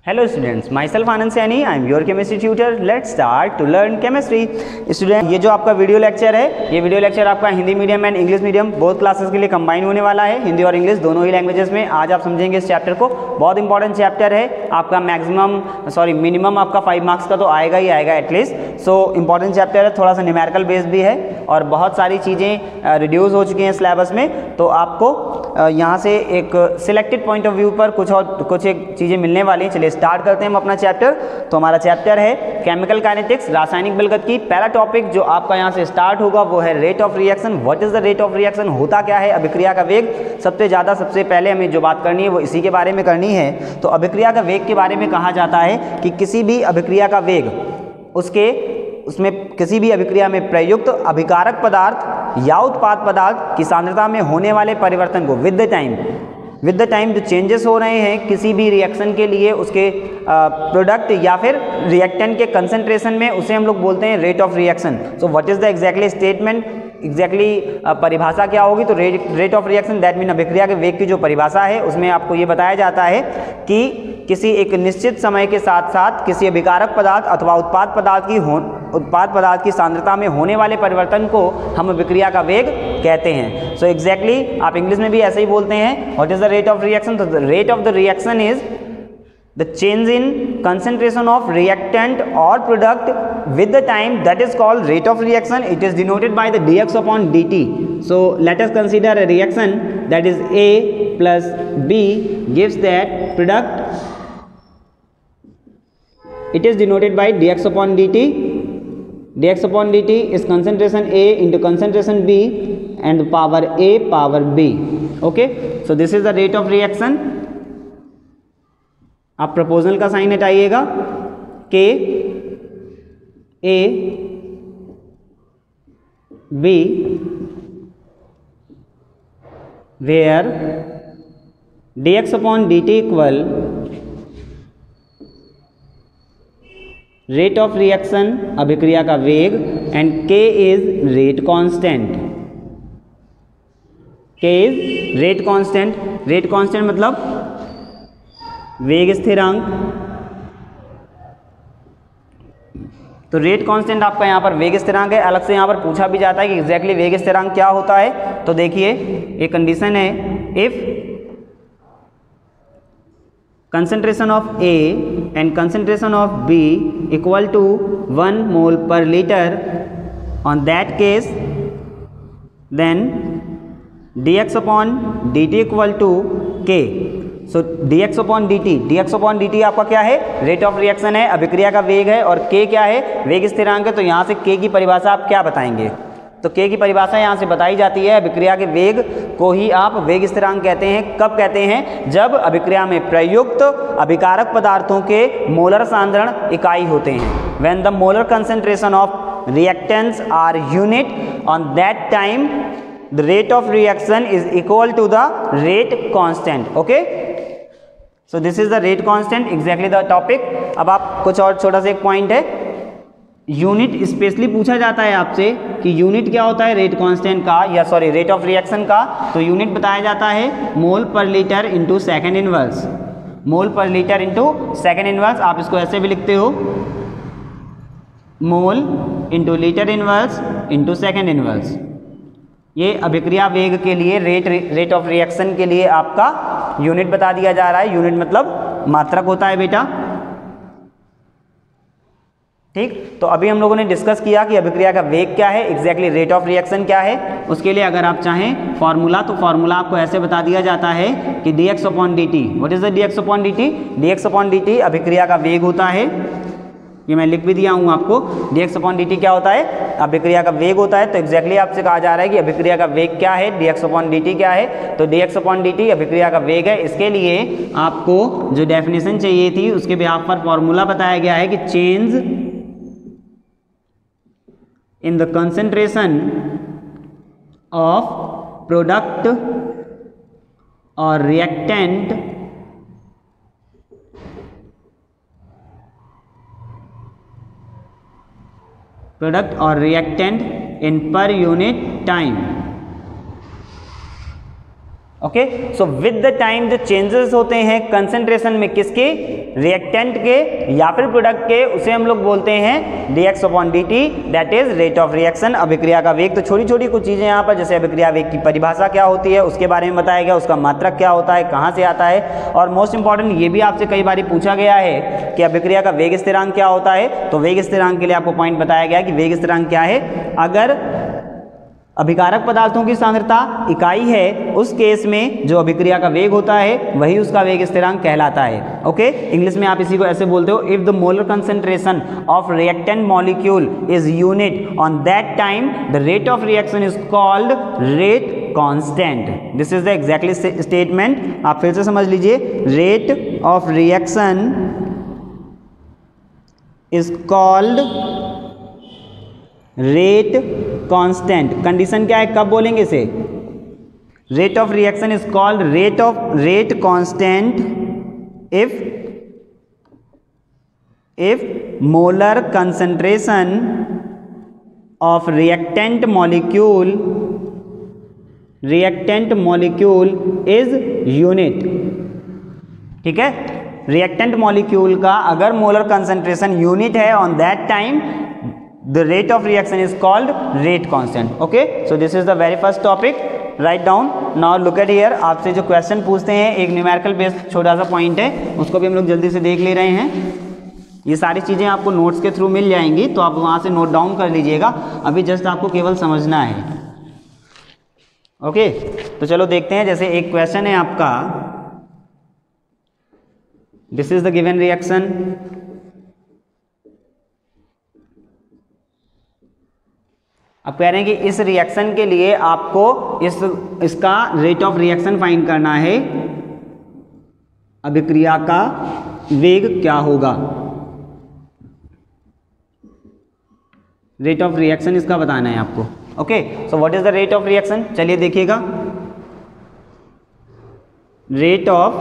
Hello students, myself Anand Saini, I am your chemistry tutor. Let's start to learn chemistry. Student ये जो आपका video lecture है, ये video lecture आपका Hindi medium and English medium both classes के लिए combine होने वाला है, हिंदी और इंग्लिश दोनों ही लैंग्वेजेस में। आज आप समझेंगे इस चैप्टर को, बहुत इंपॉर्टेंट चैप्टर है आपका। मिनिमम आपका 5 मार्क्स का तो आएगा ही आएगा एटलीस्ट। सो इंपॉर्टेंट चैप्टर है, थोड़ा सा न्यूमेरिकल बेस्ड भी है और बहुत सारी चीज़ें रिड्यूस हो चुकी हैं सिलेबस में। तो आपको यहाँ से एक सिलेक्टेड पॉइंट ऑफ व्यू पर कुछ एक चीज़ें मिलने वाली हैं। चलिए स्टार्ट करते हैं हम अपना चैप्टर। तो हमारा चैप्टर है केमिकल काइनेटिक्स, रासायनिक बलगत की। पहला टॉपिक जो आपका यहाँ से स्टार्ट होगा वो है rate of reaction. What is the rate of reaction, होता क्या है अभिक्रिया का वेग। सबसे पहले हमें जो बात करनी है वो इसी के बारे में करनी है। तो अभिक्रिया का वेग के बारे में कहा जाता है कि किसी भी अभिक्रिया का वेग उसमें किसी भी अभिक्रिया में प्रयुक्त अभिकारक पदार्थ या उत्पाद पदार्थ की सांद्रता में होने वाले परिवर्तन को विद द टाइम जो चेंजेस हो रहे हैं किसी भी रिएक्शन के लिए, उसके प्रोडक्ट या फिर रिएक्टेंट के कंसंट्रेशन में, उसे हम लोग बोलते हैं rate of reaction. So what is the exactly statement, परिभाषा क्या होगी। तो rate of reaction that mean अभिक्रिया के वेग की जो परिभाषा है उसमें आपको ये बताया जाता है कि किसी एक निश्चित समय के साथ साथ किसी अभिकारक पदार्थ अथवा उत्पाद पदार्थ की सांद्रता में होने वाले परिवर्तन को हम अभिक्रिया का वेग कहते हैं। सो एग्जैक्टली आप इंग्लिश में भी ऐसे ही बोलते हैं, what is the rate of reaction. तो the rate of the reaction is the change in concentration of reactant or product with the time, that is called rate of reaction. It is denoted by the dx upon dt. So let us consider a reaction that is A plus B gives that product. It is denoted by dx upon dt. dx upon dt is concentration A into concentration B and power A power B. Okay, so this is the rate of reaction. आप proportional का sign हटाइएगा, k A B where dx upon dt equal rate of reaction अभिक्रिया का वेग and k is rate constant. k is rate constant. Rate constant मतलब वेग स्थिरांक। तो रेट कांस्टेंट आपका यहाँ पर वेग स्थिरांक है। अलग से यहाँ पर पूछा भी जाता है कि एग्जैक्टली वेग स्थिरांक क्या होता है। तो देखिए एक कंडीशन है, if concentration of A and concentration of B equal to 1 mole per litre, on that case then dx upon dt equal to k। So dx upon dt आपका क्या है, रेट ऑफ रिएक्शन है, अभिक्रिया का वेग है, और k क्या है, वेग स्थिरांक है। तो यहाँ से k की परिभाषा आप क्या बताएंगे। तो k की परिभाषा यहाँ से बताई जाती है, अभिक्रिया के वेग को ही आप वेग स्थिरांक कहते हैं। कब कहते हैं, जब अभिक्रिया में प्रयुक्त अभिकारक पदार्थों के मोलर सांद्रण इकाई होते हैं। When the molar concentration of reactants are unit, on that time the rate of reaction is equal to the rate constant. Okay, so this is the rate constant, exactly the topic. अब आप कुछ और छोटा सा एक point है, unit specially पूछा जाता है आपसे कि यूनिट क्या होता है रेट कांस्टेंट का, या सॉरी रेट ऑफ रिएक्शन का। तो यूनिट बताया जाता है मोल per litre into second inverse. मोल per litre into second inverse, आप इसको ऐसे भी लिखते हो, mole into litre inverse into second inverse. ये अभिक्रिया वेग के लिए रेट ऑफ रिएक्शन के लिए आपका यूनिट बता दिया जा रहा है। यूनिट मतलब मात्रक होता है बेटा, ठीक। तो अभी हम लोगों ने डिस्कस किया कि अभिक्रिया का वेग क्या है, एग्जैक्टली रेट ऑफ रिएक्शन क्या है। उसके लिए अगर आप चाहें फॉर्मूला, तो फॉर्मूला आपको ऐसे बता दिया जाता है कि dx upon dt। What is the dx upon dt, dx upon dt अभिक्रिया का वेग होता है। ये मैं लिख भी दिया हूँ आपको, dx अपॉन dt क्या होता है, अभिक्रिया का वेग होता है। तो एग्जैक्टली आपसे कहा जा रहा है कि अभिक्रिया का वेग क्या है, dx अपॉन dt क्या है। तो dx अपॉन dt अभिक्रिया का वेग है। इसके लिए आपको जो डेफिनेशन चाहिए थी उसके बिहाफ पर फॉर्मूला बताया गया है कि change in the concentration of product और reactant in per unit time. Okay, so with the time जो चेंजेस होते हैं कंसंट्रेशन में किसके, रिएक्टेंट के या फिर प्रोडक्ट के, उसे हम लोग बोलते हैं dx/dt, that is rate of reaction, अभिक्रिया का वेग। तो छोटी छोटी कुछ चीजें यहाँ पर, जैसे अभिक्रिया वेग की परिभाषा क्या होती है उसके बारे में बताया गया, उसका मात्रक क्या होता है, कहाँ से आता है, और मोस्ट इंपॉर्टेंट ये भी आपसे कई बार पूछा गया है कि अभिक्रिया का वेग स्थिरांक क्या होता है। तो वेग स्थिरांक के लिए आपको पॉइंट बताया गया कि वेग स्थिरांक क्या है, अगर अभिकारक पदार्थों की सांद्रता इकाई है उस केस में जो अभिक्रिया का वेग होता है वही उसका वेग स्थिरांक कहलाता है। ओके, इंग्लिश में आप इसी को ऐसे बोलते हो, if the molar concentration of reactant molecule is unit on that time the rate of reaction is called rate constant. This is the exactly statement, आप फिर से समझ लीजिए, rate of reaction is called rate constant. Condition क्या है, कब बोलेंगे इसे, rate of reaction is called rate constant if molar concentration of reactant molecule is unit. ठीक है, रिएक्टेंट मॉलिक्यूल का अगर मोलर कंसंट्रेशन यूनिट है on that time the rate of reaction is called rate constant. Okay, so this is the very first topic, write down. Now look at here, आपसे जो question पूछते हैं, एक numerical based छोटा सा point है, उसको भी हम लोग जल्दी से देख ले रहे हैं। ये सारी चीज़ें आपको नोट्स के थ्रू मिल जाएंगी, तो आप वहाँ से नोट डाउन कर लीजिएगा, अभी जस्ट आपको केवल समझना है। ओके, तो चलो देखते हैं। जैसे एक क्वेश्चन है आपका, this is the given reaction, अब कह रहे हैं कि इस रिएक्शन के लिए आपको इसका रेट ऑफ रिएक्शन फाइंड करना है, अभिक्रिया का वेग क्या होगा, रेट ऑफ रिएक्शन इसका बताना है आपको। Okay, so what is the rate of reaction, चलिए देखिएगा। Rate of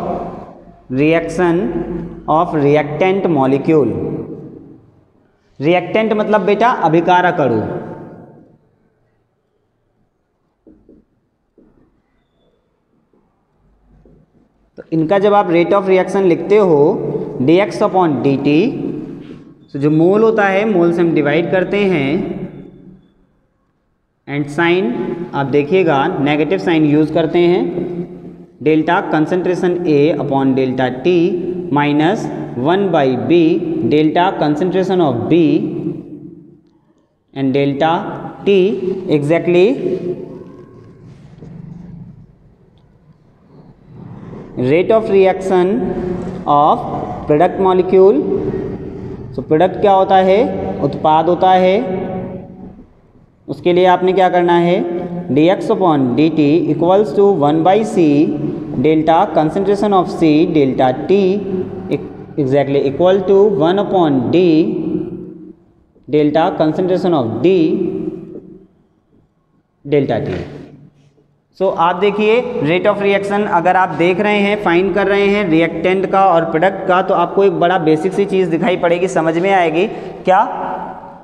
reaction of reactant molecule, reactant मतलब बेटा अभिकारक अणु, तो इनका जब आप रेट ऑफ रिएक्शन लिखते हो dx/dt, तो जो मोल होता है मोल से हम डिवाइड करते हैं, एंड साइन आप देखिएगा नेगेटिव साइन यूज करते हैं, delta concentration A/ΔT minus 1/B delta concentration of B and delta T exactly rate of reaction of product molecule. So product क्या होता है, उत्पाद होता है, उसके लिए आपने क्या करना है, dx/dt equals to 1/c delta concentration of C delta T exactly equal to 1/d delta concentration of D delta T। So आप देखिए रेट ऑफ रिएक्शन अगर आप देख रहे हैं, फाइंड कर रहे हैं रिएक्टेंट का और प्रोडक्ट का, तो आपको एक बड़ा बेसिक सी चीज़ दिखाई पड़ेगी, समझ में आएगी क्या,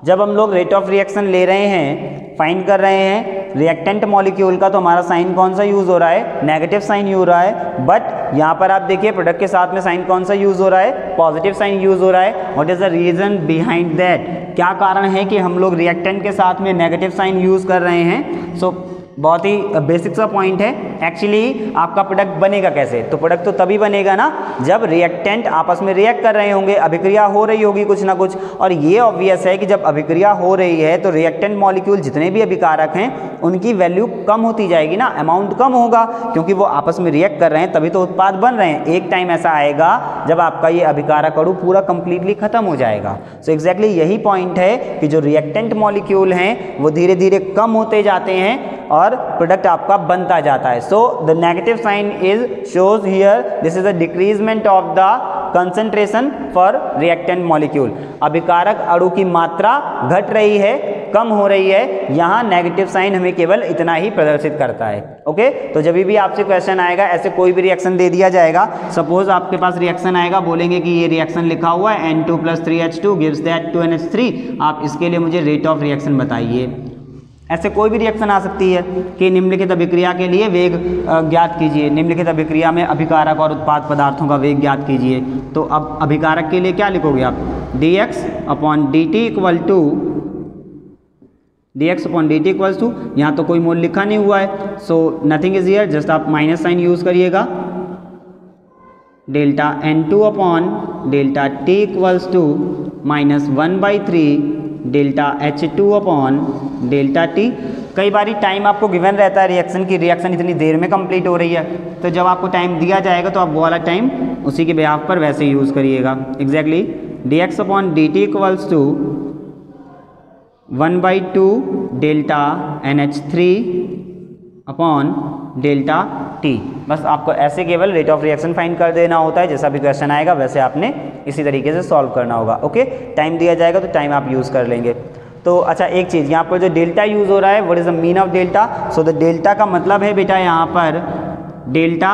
जब हम लोग रेट ऑफ रिएक्शन ले रहे हैं, फाइंड कर रहे हैं रिएक्टेंट मॉलिक्यूल का, तो हमारा साइन कौन सा यूज़ हो रहा है, नेगेटिव साइन यूज हो रहा है, बट यहाँ पर आप देखिए प्रोडक्ट के साथ में साइन कौन सा यूज़ हो रहा है, पॉजिटिव साइन यूज़ हो रहा है। What is the reason behind that, क्या कारण है कि हम लोग रिएक्टेंट के साथ में नेगेटिव साइन यूज़ कर रहे हैं। सो बहुत ही बेसिक सा पॉइंट है। एक्चुअली आपका प्रोडक्ट बनेगा कैसे, तो प्रोडक्ट तो तभी बनेगा ना जब रिएक्टेंट आपस में रिएक्ट कर रहे होंगे, अभिक्रिया हो रही होगी कुछ ना कुछ, और ये ऑब्वियस है कि जब अभिक्रिया हो रही है तो रिएक्टेंट मॉलिक्यूल जितने भी अभिकारक हैं उनकी वैल्यू कम होती जाएगी ना, अमाउंट कम होगा, क्योंकि वो आपस में रिएक्ट कर रहे हैं तभी तो उत्पाद बन रहे हैं। एक टाइम ऐसा आएगा जब आपका ये अभिकारक अणु पूरा कंप्लीटली खत्म हो जाएगा। सो एग्जैक्टली यही पॉइंट है कि जो रिएक्टेंट मॉलिक्यूल हैं वो धीरे धीरे कम होते जाते हैं और प्रोडक्ट आपका बनता जाता है। So the negative sign is shows here, this is the decrement of the concentration for reactant molecule. अभिकारक अणु की मात्रा घट रही है, कम हो रही है, यहाँ नेगेटिव साइन हमें केवल इतना ही प्रदर्शित करता है। ओके, तो जब भी आपसे क्वेश्चन आएगा ऐसे कोई भी रिएक्शन दे दिया जाएगा, सपोज आपके पास रिएक्शन आएगा, बोलेंगे कि ये रिएक्शन लिखा हुआ है N2 + 3H2 gives that 2NH3, आप इसके लिए मुझे रेट ऑफ रिएक्शन बताइए। ऐसे कोई भी रिएक्शन आ सकती है कि निम्नलिखित अभिक्रिया के लिए वेग ज्ञात कीजिए, निम्नलिखित अभिक्रिया में अभिकारक और उत्पाद पदार्थों का वेग ज्ञात कीजिए। तो अब अभिकारक के लिए क्या लिखोगे आप, dx upon dt equal to यहाँ तो कोई मोल लिखा नहीं हुआ है, so nothing is here, just आप माइनस साइन यूज करिएगा, delta N2 upon delta T equals to -1/3 delta H2 upon delta T। कई बारी टाइम आपको गिवन रहता है रिएक्शन की, रिएक्शन इतनी देर में कंप्लीट हो रही है, तो जब आपको टाइम दिया जाएगा तो आप वो वाला टाइम उसी के बिहाफ पर वैसे यूज़ करिएगा। Exactly dx upon dt equals to 1/2 delta NH3 upon delta T। बस आपको ऐसे केवल रेट ऑफ रिएक्शन फाइंड कर देना होता है, जैसा भी क्वेश्चन आएगा वैसे आपने इसी तरीके से सॉल्व करना होगा। ओके, टाइम दिया जाएगा तो टाइम आप यूज़ कर लेंगे। तो अच्छा एक चीज़ यहाँ पर जो डेल्टा यूज़ हो रहा है, what is the mean of delta? So the delta का मतलब है बेटा यहाँ पर डेल्टा,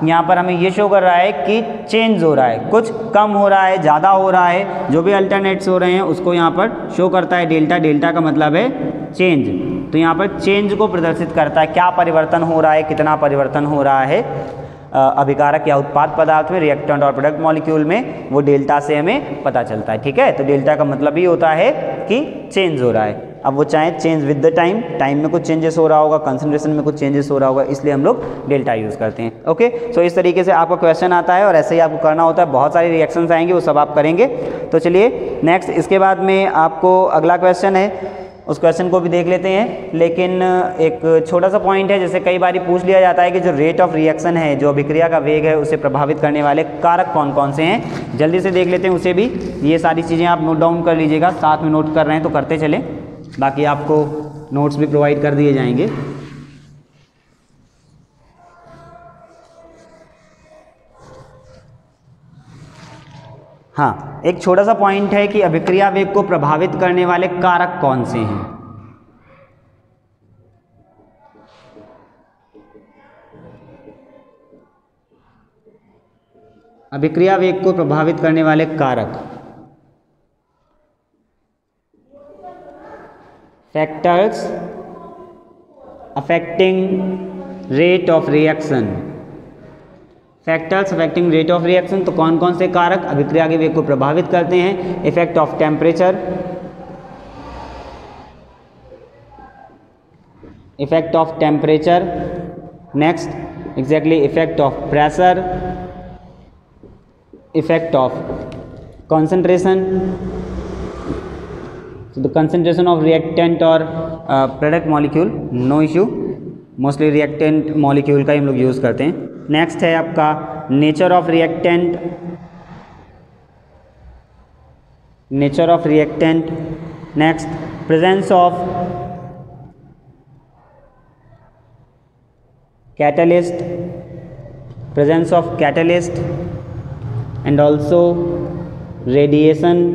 यहाँ पर हमें ये शो कर रहा है कि चेंज हो रहा है, कुछ कम हो रहा है, ज़्यादा हो रहा है, जो भी अल्टरनेट्स हो रहे हैं उसको यहाँ पर शो करता है डेल्टा। डेल्टा का मतलब है चेंज, तो यहाँ पर चेंज को प्रदर्शित करता है, क्या परिवर्तन हो रहा है, कितना परिवर्तन हो रहा है अभिकारक या उत्पाद पदार्थ में, रिएक्टेंट और प्रोडक्ट मॉलिक्यूल में, वो डेल्टा से हमें पता चलता है। ठीक है, तो डेल्टा का मतलब ही होता है कि चेंज हो रहा है। अब वो चाहे change with the time, time में कुछ चेंजेस हो रहा होगा, कंसंट्रेशन में कुछ चेंजेस हो रहा होगा, इसलिए हम लोग डेल्टा यूज़ करते हैं। ओके, सो इस तरीके से आपका क्वेश्चन आता है और ऐसे ही आपको करना होता है। बहुत सारे रिएक्शंस आएंगे, वो सब आप करेंगे। तो चलिए नेक्स्ट, इसके बाद में आपको अगला क्वेश्चन है, उस क्वेश्चन को भी देख लेते हैं। लेकिन एक छोटा सा पॉइंट है, जैसे कई बार पूछ लिया जाता है कि जो रेट ऑफ रिएक्शन है, जो अभिक्रिया का वेग है, उसे प्रभावित करने वाले कारक कौन कौन से हैं, जल्दी से देख लेते हैं उसे भी। ये सारी चीज़ें आप नोट डाउन कर लीजिएगा, साथ में नोट कर रहे हैं तो करते चलें, बाकी आपको नोट्स भी प्रोवाइड कर दिए जाएंगे। हाँ, एक छोटा सा पॉइंट है कि अभिक्रिया वेग को प्रभावित करने वाले कारक कौन से हैं। अभिक्रिया वेग को प्रभावित करने वाले कारक, factors affecting rate of reaction. Factors affecting rate of reaction, तो कौन कौन से कारक अभिक्रिया के वेग को प्रभावित करते हैं? Effect of temperature, effect of temperature, next exactly effect of pressure, effect of concentration, the concentration of reactant और product molecule, no issue, mostly reactant molecule का ही हम लोग यूज़ करते हैं। नेक्स्ट है आपका nature of reactant, nature of reactant, next presence of catalyst, presence of catalyst and also radiation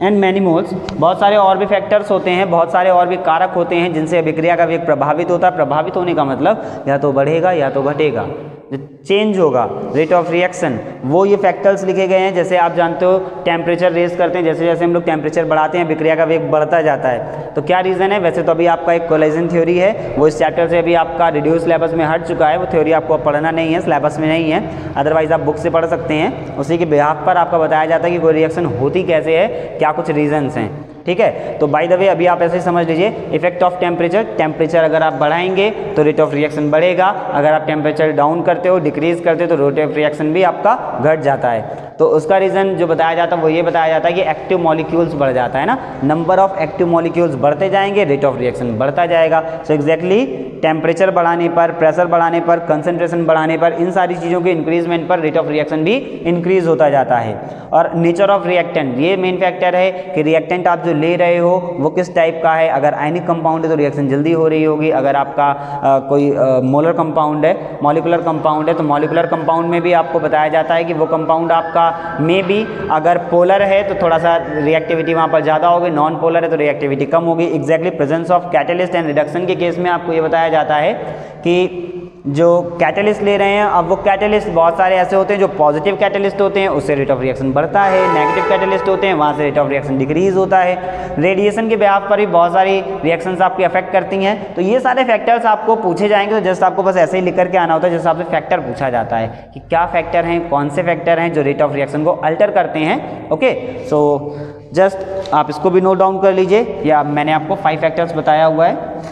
and many moles. बहुत सारे और भी फैक्टर्स होते हैं, बहुत सारे और भी कारक होते हैं जिनसे अभिक्रिया का वेग प्रभावित होता है। प्रभावित होने का मतलब या तो बढ़ेगा या तो घटेगा, जो चेंज होगा रेट ऑफ रिएक्शन, वो ये फैक्टर्स लिखे गए हैं। जैसे आप जानते हो टेम्परेचर रेज करते हैं, जैसे जैसे हम लोग टेम्परेचर बढ़ाते हैं अभिक्रिया का वेग बढ़ता जाता है। तो क्या रीज़न है? वैसे तो अभी आपका एक कोलिजन थ्योरी है, वो इस चैप्टर से अभी आपका रिड्यूस सिलेबस में हट चुका है, वो थ्योरी आपको पढ़ना नहीं है, सिलेबस में नहीं है, अदरवाइज आप बुक से पढ़ सकते हैं। उसी के बिहाफ पर आपका बताया जाता है कि कोई रिएक्शन होती कैसे है, क्या कुछ रीजन्स हैं। ठीक है, तो बाय द वे अभी आप ऐसे ही समझ लीजिए, इफेक्ट ऑफ टेम्परेचर, टेम्परेचर अगर आप बढ़ाएंगे तो रेट ऑफ रिएक्शन बढ़ेगा, अगर आप टेम्परेचर डाउन करते हो, डिक्रीज करते हो, तो रेट ऑफ रिएक्शन भी आपका घट जाता है। तो उसका रीज़न जो बताया जाता है वो ये बताया जाता है कि एक्टिव मॉलिक्यूल्स बढ़ जाता है ना, नंबर ऑफ एक्टिव मॉलिक्यूल्स बढ़ते जाएंगे, रेट ऑफ रिएक्शन बढ़ता जाएगा। सो एग्जैक्टली टेम्परेचर बढ़ाने पर, प्रेशर बढ़ाने पर, कंसंट्रेशन बढ़ाने पर, इन सारी चीज़ों के इंक्रीजमेंट पर रेट ऑफ रिएक्शन भी इंक्रीज होता जाता है। और नेचर ऑफ रिएक्टेंट, ये मेन फैक्टर है कि रिएक्टेंट आप जो ले रहे हो वो किस टाइप का है। अगर आयनिक कंपाउंड है तो रिएक्शन जल्दी हो रही होगी, अगर आपका कोई मोलर कंपाउंड है, मॉलिकुलर कंपाउंड है, तो मॉलिकुलर कंपाउंड में भी आपको बताया जाता है कि वो कंपाउंड आपका में भी अगर पोलर है तो थोड़ा सा रिएक्टिविटी वहाँ पर ज़्यादा होगी, नॉन पोलर है तो रिएक्टिविटी कम होगी। Exactly presence of catalyst and reduction के केस में आपको ये बताया जाता है कि जो कैटलिस्ट ले रहे हैं, अब वो कैटलिस्ट बहुत सारे ऐसे होते हैं जो पॉजिटिव कैटलिस्ट होते हैं, उससे रेट ऑफ रिएक्शन बढ़ता है, नेगेटिव कैटलिस्ट होते हैं वहाँ से रेट ऑफ रिएक्शन डिक्रीज होता है। रेडिएशन के बिहाफ पर भी बहुत सारी रिएक्शंस आपकी अफेक्ट करती हैं। तो ये सारे फैक्टर्स आपको पूछे जाएंगे, तो जस्ट आपको बस ऐसे ही लिख करके आना होता है जैसे आपसे फैक्टर पूछा जाता है कि क्या फैक्टर हैं, कौन से फैक्टर हैं जो रेट ऑफ रिएक्शन को अल्टर करते हैं। ओके, सो जस्ट आप इसको भी नोट डाउन कर लीजिए, या मैंने आपको 5 फैक्टर्स बताया हुआ है।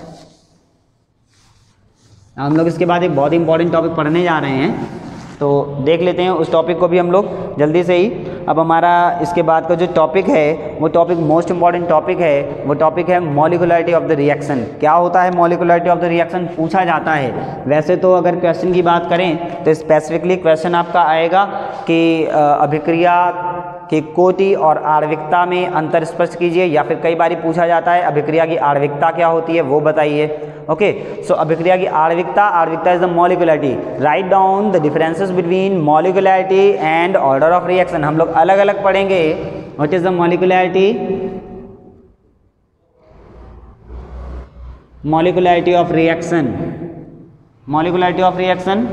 हम लोग इसके बाद एक बहुत ही इंपॉर्टेंट टॉपिक पढ़ने जा रहे हैं, तो देख लेते हैं उस टॉपिक को भी हम लोग जल्दी से ही। अब हमारा इसके बाद का जो टॉपिक है वो टॉपिक मोस्ट इंपॉर्टेंट टॉपिक है, वो टॉपिक है मॉलिक्युलरिटी ऑफ द रिएक्शन। क्या होता है मॉलिक्युलरिटी ऑफ द रिएक्शन, पूछा जाता है। वैसे तो अगर क्वेश्चन की बात करें तो स्पेसिफिकली क्वेश्चन आपका आएगा कि अभिक्रिया कि कोटि और आणविकता में अंतर स्पष्ट कीजिए, या फिर कई बार पूछा जाता है अभिक्रिया की आणविकता क्या होती है वो बताइए। ओके, सो अभिक्रिया की आणविकता is the molecularity. Write down the differences between molecularity and order of reaction. हम लोग अलग अलग पढ़ेंगे। What is the molecularity, molecularity of reaction, molecularity of reaction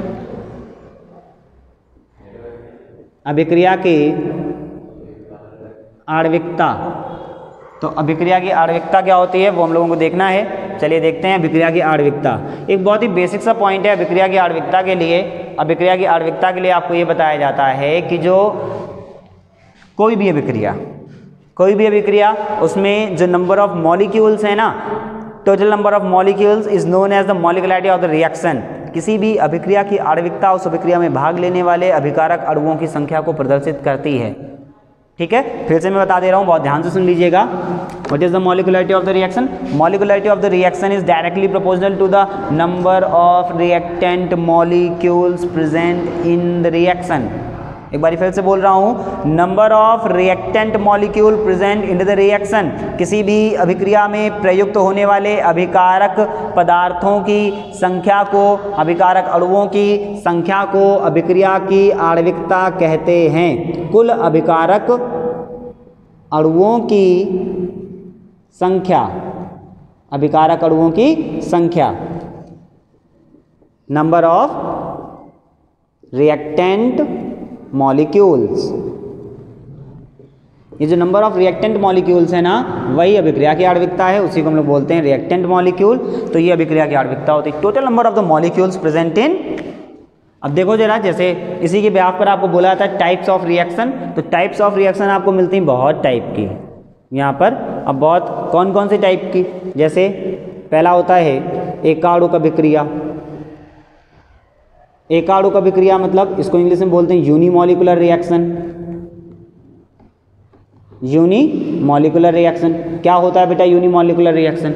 अभिक्रिया की आणविकता। तो अभिक्रिया की आणविकता क्या होती है वो हम लोगों को देखना है। चलिए देखते हैं अभिक्रिया की आणविकता। एक बहुत ही बेसिक सा पॉइंट है अभिक्रिया की आणविकता के लिए। अभिक्रिया की आणविकता के लिए आपको ये बताया जाता है कि जो कोई भी अभिक्रिया उसमें जो नंबर ऑफ मॉलिक्यूल्स है ना, total number of molecules is known as the molecularity of the reaction. किसी भी अभिक्रिया की आणविकता उस अभिक्रिया में भाग लेने वाले अभिकारक अणुओं की संख्या को प्रदर्शित करती है। ठीक है, फिर से मैं बता दे रहा हूँ, बहुत ध्यान से सुन लीजिएगा। What is the molecularity of the reaction, molecularity of the reaction is directly proportional to the number of reactant molecules present in the reaction. एक बार फिर से बोल रहा हूँ, number of reactant molecule present in the reaction. किसी भी अभिक्रिया में प्रयुक्त होने वाले अभिकारक पदार्थों की संख्या को, अभिकारक अणुओं की संख्या को अभिक्रिया की आणविकता कहते हैं। कुल अभिकारक अणुओं की संख्या, अभिकारक अणुओं की संख्या, नंबर ऑफ रिएक्टेंट मॉलिक्यूल्स। ये जो नंबर ऑफ रिएक्टेंट मॉलिक्यूल्स है ना, वही अभिक्रिया की आणविकता है, उसी को हम लोग बोलते हैं रिएक्टेंट मॉलिक्यूल। तो ये अभिक्रिया की आणविकता होती है, total number of the molecules present इन। अब देखो जरा, जैसे इसी के ब्याह पर आपको बोला था टाइप्स ऑफ रिएक्शन, तो टाइप्स ऑफ रिएक्शन आपको मिलती हैं बहुत टाइप की यहाँ पर। अब बहुत कौन कौन सी टाइप की, जैसे पहला होता है एकाणुक अभिक्रिया। एकाणुक अभिक्रिया मतलब इसको इंग्लिश में बोलते हैं यूनिमॉलिक्यूलर रिएक्शन। यूनिमॉलिक्यूलर रिएक्शन क्या होता है बेटा, यूनिमॉलिक्यूलर रिएक्शन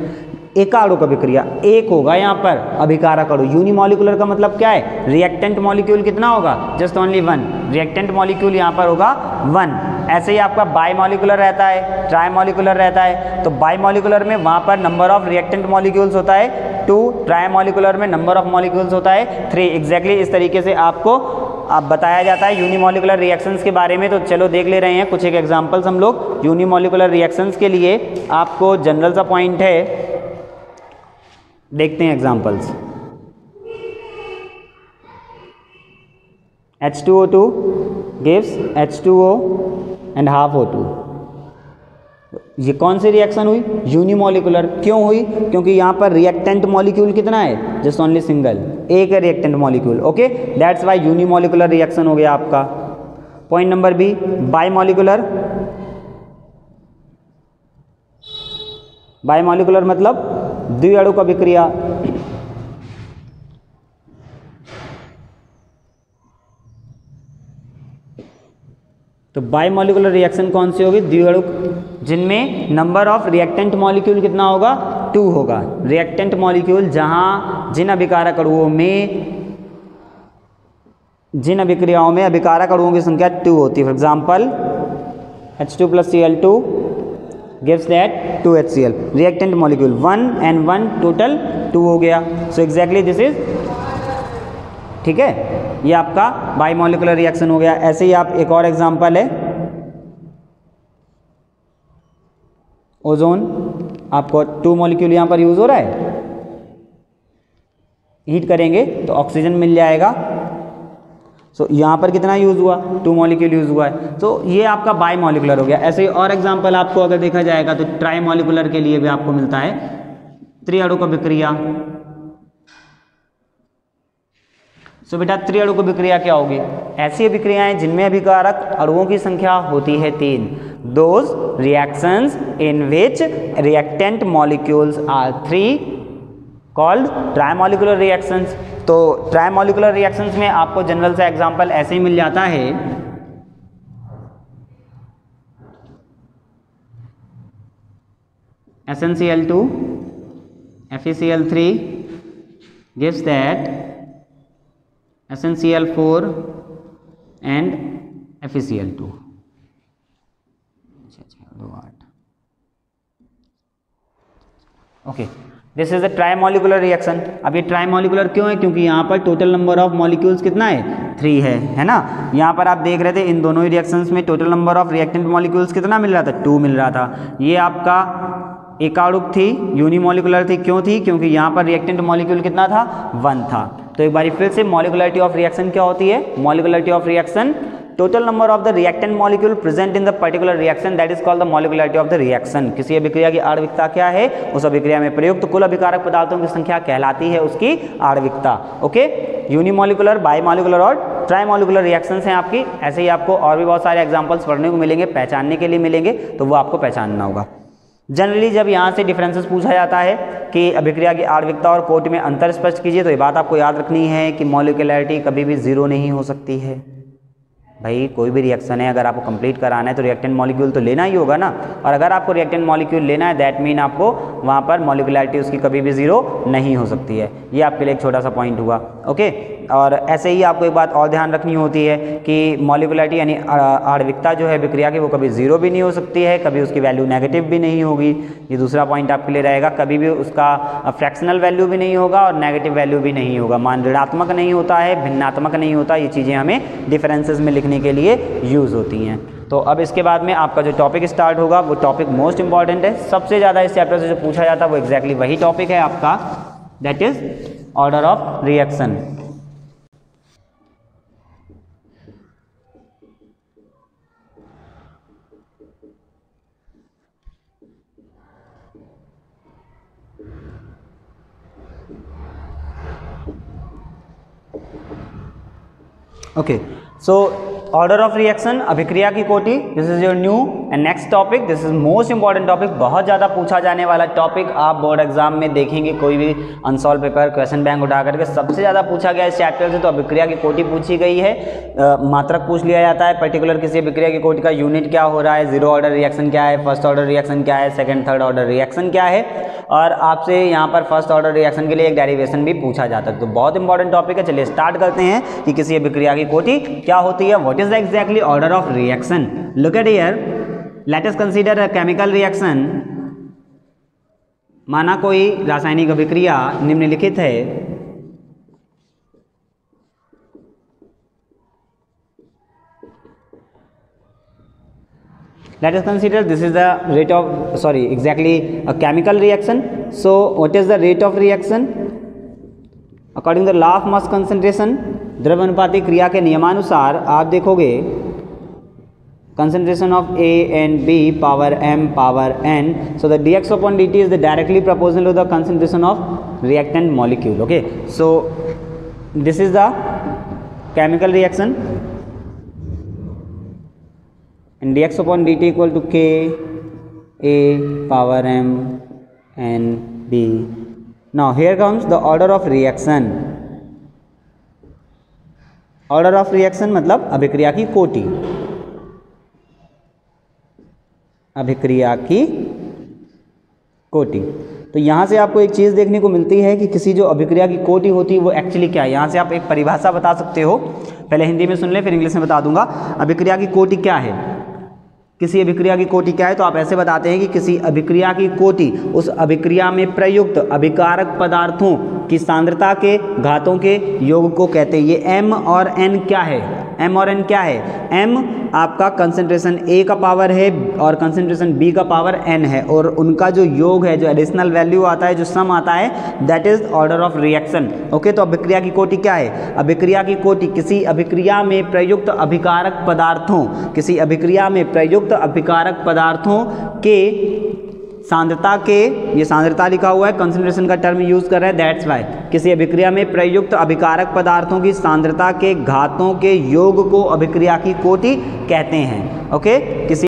एकाणुक अभिक्रिया, एक होगा यहाँ पर अभिकारक अणु। यूनिमॉलिक्यूलर का मतलब क्या है, रिएक्टेंट मॉलिक्यूल कितना होगा, जस्ट ओनली 1। रिएक्टेंट मॉलिक्यूल यहाँ पर होगा 1। ऐसे ही आपका बाईमॉलिक्यूलर रहता है, ट्राईमॉलिक्यूलर रहता है। तो बाईमॉलिक्यूलर में वहाँ पर नंबर ऑफ रिएक्टेंट मॉलिक्यूल्स होता है 2, ट्राईमॉलिक्यूलर में नंबर ऑफ मॉलिक्यूल्स होता है 3। एग्जैक्टली इस तरीके से आपको बताया जाता है यूनिमॉलिक्यूलर रिएक्शंस के बारे में। तो चलो देख ले रहे हैं कुछ एक एग्जांपल्स हम लोग यूनिमॉलिक्यूलर रिएक्शंस के लिए। आपको जनरल सा पॉइंट है, देखते हैं examples. H2O2 gives H2O and half O2। ये कौन सी रिएक्शन हुई, यूनिमॉलिक्यूलर। क्यों हुई, क्योंकि यहाँ पर रिएक्टेंट मॉलिक्यूल कितना है, जस्ट ओनली सिंगल, एक है reactant molecule. Okay, that's why unimolecular reaction हो गया आपका। Point number B, bimolecular. Bimolecular मतलब द्विअणुक अभिक्रिया। तो बाईमॉलिक्यूलर रिएक्शन कौन सी होगी, द्विअणुक, जिनमें नंबर ऑफ रिएक्टेंट मॉलिक्यूल कितना होगा, 2 होगा। रिएक्टेंट मॉलिक्यूल जहां जिन अभिकारक अणुओं में, जिन अभिक्रियाओं में अभिकारक अणुओं की संख्या 2 होती है। For example H2 + Cl2 gives that 2HCl। Reactant molecule 1 and 1 total 2 हो गया। सो एग्जैक्टली दिस इज, ठीक है, ये आपका बाईमॉलिक्यूलर रिएक्शन हो गया। ऐसे ही आप एक और एग्जांपल है ओजोन, आपको 2 मॉलिक्यूल यहाँ पर यूज हो रहा है। हीट करेंगे तो ऑक्सीजन मिल जाएगा। सो यहाँ पर कितना यूज़ हुआ, 2 मॉलिक्यूल यूज़ हुआ है। तो ये आपका बाई मॉलिकुलर हो गया। ऐसे ही और एग्जांपल आपको अगर देखा जाएगा तो ट्राई मॉलिकुलर के लिए भी आपको मिलता है त्रिअणुक अभिक्रिया। सो बेटा त्रिअणुक अभिक्रिया क्या होगी, ऐसी अभिक्रियाएं जिनमें अभिकारक अणुओं की संख्या होती है 3। Those reactions in which reactant molecules are 3 called trimolecular reactions. तो ट्राइमॉलिकुलर रिएक्शंस में आपको जनरल सा एग्जांपल ऐसे ही मिल जाता है, SnCl2 FeCl3 gives that SnCl4 and FeCl2। Okay, this is a trimolecular reaction. अब ये ट्राइमॉलिकुलर क्यों है, क्योंकि यहाँ पर टोटल नंबर ऑफ मॉलिक्यूल्स कितना है, 3 है ना। यहाँ पर आप देख रहे थे इन दोनों ही रिएक्शंस में total number of reactant molecules कितना मिल रहा था, 2 मिल रहा था। ये आपका एकाणुक थी, यूनिमॉलिकुलर थी। क्यों थी, क्योंकि यहाँ पर रिएक्टेंट मॉलिक्यूल कितना था, 1 था। तो एक बार फिर से मॉलिकुलरिटी ऑफ रिएक्शन क्या होती है, molecularity of reaction total number of the reactant molecule present in the particular reaction, that is called the molecularity of the reaction. किसी अभिक्रिया की आणविकता क्या है, उस अभिक्रिया में प्रयुक्त कुल अभिकारक पदार्थों की संख्या कहलाती है उसकी आणविकता। ओके, यूनिमॉलिकुलर, बाईमॉलिकुलर और ट्राइमॉलिकुलर रिएक्शंस हैं आपकी। ऐसे ही आपको और भी बहुत सारे एग्जांपल्स पढ़ने को मिलेंगे, पहचानने के लिए मिलेंगे, तो वो आपको पहचानना होगा। जनरली जब यहाँ से डिफरेंसेस पूछा जाता है कि अभिक्रिया की आणविकता और कोटि में अंतर स्पष्ट कीजिए, तो ये बात आपको याद रखनी है कि मॉलिकुलरिटी कभी भी 0 नहीं हो सकती है। भाई कोई भी रिएक्शन है, अगर आपको कंप्लीट कराना है तो रिएक्टेंट मॉलिक्यूल तो लेना ही होगा ना। और अगर आपको रिएक्टेंट मॉलिक्यूल लेना है, दैट मीन आपको वहाँ पर मॉलिकुलरिटी उसकी कभी भी 0 नहीं हो सकती है। ये आपके लिए एक छोटा सा पॉइंट हुआ। ओके, और ऐसे ही आपको एक बात और ध्यान रखनी होती है कि मॉलिकुलरिटी यानी आणविकता जो है अभिक्रिया की, वो कभी 0 भी नहीं हो सकती है, कभी उसकी वैल्यू नेगेटिव भी नहीं होगी। ये दूसरा पॉइंट आपके लिए रहेगा। कभी भी उसका फ्रैक्शनल वैल्यू भी नहीं होगा और नेगेटिव वैल्यू भी नहीं होगा। मान ऋणात्मक नहीं होता है, भिन्नात्मक नहीं होता। ये चीज़ें हमें डिफरेंसेस में लिखने के लिए यूज़ होती हैं। तो अब इसके बाद में आपका जो टॉपिक स्टार्ट होगा वो टॉपिक मोस्ट इंपॉर्टेंट है। सबसे ज़्यादा इस चैप्टर से जो पूछा जाता है वो एग्जैक्टली वही टॉपिक है आपका, that is order of reaction. Okay, so order of reaction, अभिक्रिया की कोटि, this is your new and next topic. This is most important topic, बहुत ज़्यादा पूछा जाने वाला टॉपिक। आप बोर्ड एग्जाम में देखेंगे कोई भी अनसॉल्व पेपर क्वेश्चन बैंक उठा करके सबसे ज़्यादा पूछा गया इस चैप्टर से तो अभिक्रिया की कोटि पूछी गई है। मात्रक पूछ लिया जाता है, पर्टिकुलर किसी अभिक्रिया की कोटि का यूनिट क्या हो रहा है, 0 ऑर्डर रिएक्शन क्या है, फर्स्ट ऑर्डर रिएक्शन क्या है, सेकेंड थर्ड ऑर्डर रिएक्शन क्या है, और आपसे यहाँ पर फर्स्ट ऑर्डर रिएक्शन के लिए एक डेरिवेशन भी पूछा जाता है। तो बहुत इंपॉर्टेंट टॉपिक है। चलिए स्टार्ट करते हैं कि किसी अभिक्रिया की कोटि क्या होती है, what is the exactly order of reaction. Look at here, let us consider a chemical reaction. माना कोई रासायनिक अभिक्रिया निम्नलिखित है। Let us consider this is the rate of exactly a chemical reaction. So what is the rate of reaction? According to the law of mass concentration, द्रव्यानुपाती क्रिया के नियमानुसार आप देखोगे concentration of A and B power m power n. So the dx upon dt is the directly proportional to the concentration of reactant molecule. Okay, so this is the chemical reaction. And dx upon dt equal to k a power m n b. Now here comes the order of reaction. Order of reaction मतलब अभिक्रिया की कोटि। अभिक्रिया की कोटि। तो यहाँ से आपको एक चीज़ देखने को मिलती है कि किसी जो अभिक्रिया की कोटि होती है वो एक्चुअली क्या है। यहाँ से आप एक परिभाषा बता सकते हो, पहले हिंदी में सुन लें फिर इंग्लिश में बता दूंगा। अभिक्रिया की कोटि क्या है, किसी अभिक्रिया की कोटि क्या है, तो आप ऐसे बताते हैं कि किसी अभिक्रिया की कोटि उस अभिक्रिया में प्रयुक्त अभिकारक पदार्थों की सांद्रता के घातों के योग को कहते हैं। ये m और n क्या है, m और n क्या है, m आपका कंसंट्रेशन A का पावर है और कंसंट्रेशन B का पावर N है, और उनका जो योग है, जो एडिशनल वैल्यू आता है, जो सम आता है, that is order of reaction. Okay, तो अभिक्रिया की कोटि क्या है? अभिक्रिया की कोटि किसी अभिक्रिया में प्रयुक्त अभिकारक पदार्थों, किसी अभिक्रिया में प्रयुक्त अभिकारक पदार्थों के सांद्रता के, ये सांद्रता लिखा हुआ है, कंसंट्रेशन का टर्म यूज कर रहे हैं, दैट्स वाई, किसी अभिक्रिया में प्रयुक्त अभिकारक पदार्थों की सांद्रता के घातों के योग को अभिक्रिया की कोटि कहते हैं। ओके, किसी